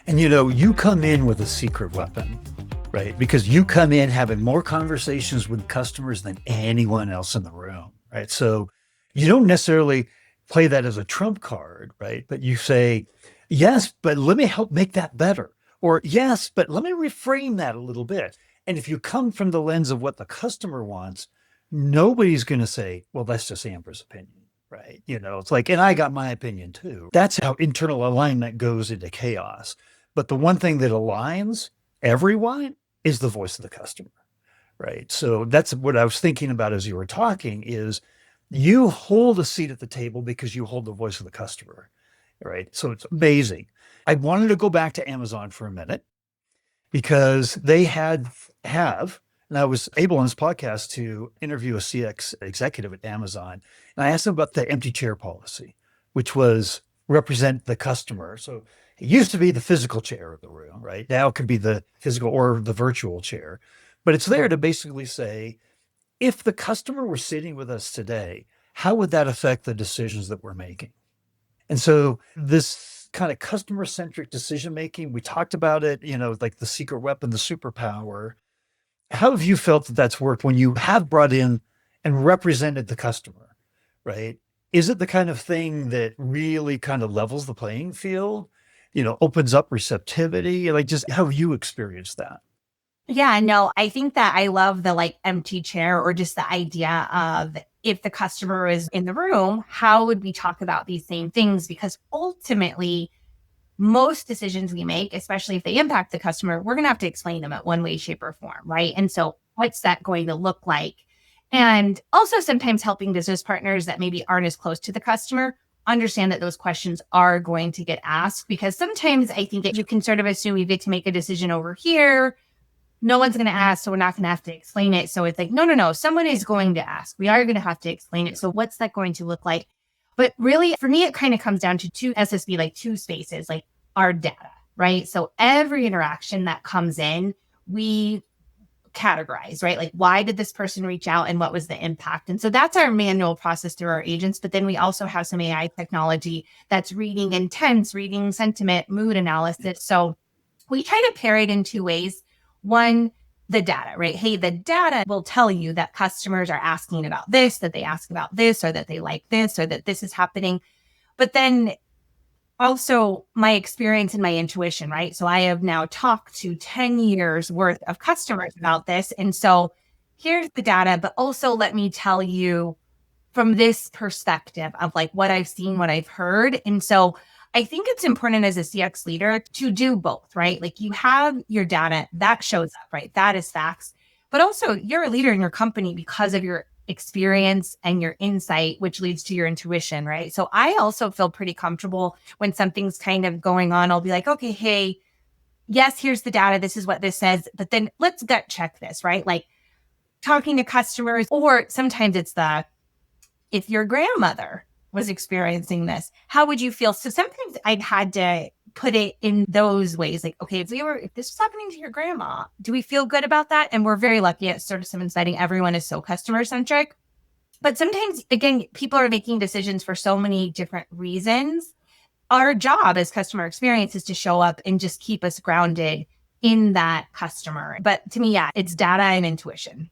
And you come in with a secret weapon, right? Because you come in having more conversations with customers than anyone else in the room, right? So you don't necessarily play that as a trump card, right? But you say, yes, but let me help make that better. Or yes, but let me reframe that a little bit. And if you come from the lens of what the customer wants, nobody's going to say, well, that's just Amber's opinion. Right. It's like, and I got my opinion too. That's how internal alignment goes into chaos. But the one thing that aligns everyone is the voice of the customer, right? So that's what I was thinking about as you were talking is you hold a seat at the table because you hold the voice of the customer, right? So it's amazing. I wanted to go back to Amazon for a minute because they have, and I was able on this podcast to interview a CX executive at Amazon. And I asked them about the empty chair policy, which was represent the customer. So it used to be the physical chair of the room, right? Now it can be the physical or the virtual chair. But it's there to basically say, if the customer were sitting with us today, how would that affect the decisions that we're making? And so this kind of customer centric decision making, we talked about it, like the secret weapon, the superpower. How have you felt that that's worked when you have brought in and represented the customer, right? Is it the kind of thing that really kind of levels the playing field, opens up receptivity? Like, just how have you experienced that? Yeah, no, I think that I love the empty chair or just the idea of if the customer is in the room, how would we talk about these same things? Because ultimately, most decisions we make, especially if they impact the customer, we're going to have to explain them at one way, shape, or form, right? And so, what's that going to look like? And also, sometimes helping business partners that maybe aren't as close to the customer understand that those questions are going to get asked. Because sometimes I think that you can sort of assume you get to make a decision over here. No one's going to ask, so we're not going to have to explain it. So it's like, no, no, no, someone is going to ask. We are going to have to explain it. So what's that going to look like? But really, for me, it kind of comes down to two SSB, two spaces, like our data, right? So every interaction that comes in, we categorize, right? Like, why did this person reach out and what was the impact? And so that's our manual process through our agents. But then we also have some AI technology that's reading intents, reading sentiment, mood analysis. So we try to pair it in two ways. One, the data, right? Hey, the data will tell you that customers are asking about this, that they ask about this, or that they like this, or that this is happening. But then also my experience and my intuition, right? So I have now talked to 10 years worth of customers about this. And so here's the data, but also let me tell you from this perspective of what I've seen, what I've heard. And so I think it's important as a CX leader to do both, right? Like, you have your data that shows up, right? That is facts. But also, you're a leader in your company because of your experience and your insight, which leads to your intuition, right? So I also feel pretty comfortable when something's kind of going on. I'll be like, okay, hey, yes, here's the data. This is what this says. But then let's gut check this, right? Like, talking to customers, or sometimes it's if your grandmother was experiencing this, how would you feel? So sometimes I'd had to put it in those ways. Like, okay, if this was happening to your grandma, do we feel good about that? And we're very lucky at Sort of Some Insighting. Everyone is so customer centric. But sometimes, again, people are making decisions for so many different reasons. Our job as customer experience is to show up and just keep us grounded in that customer. But to me, yeah, it's data and intuition.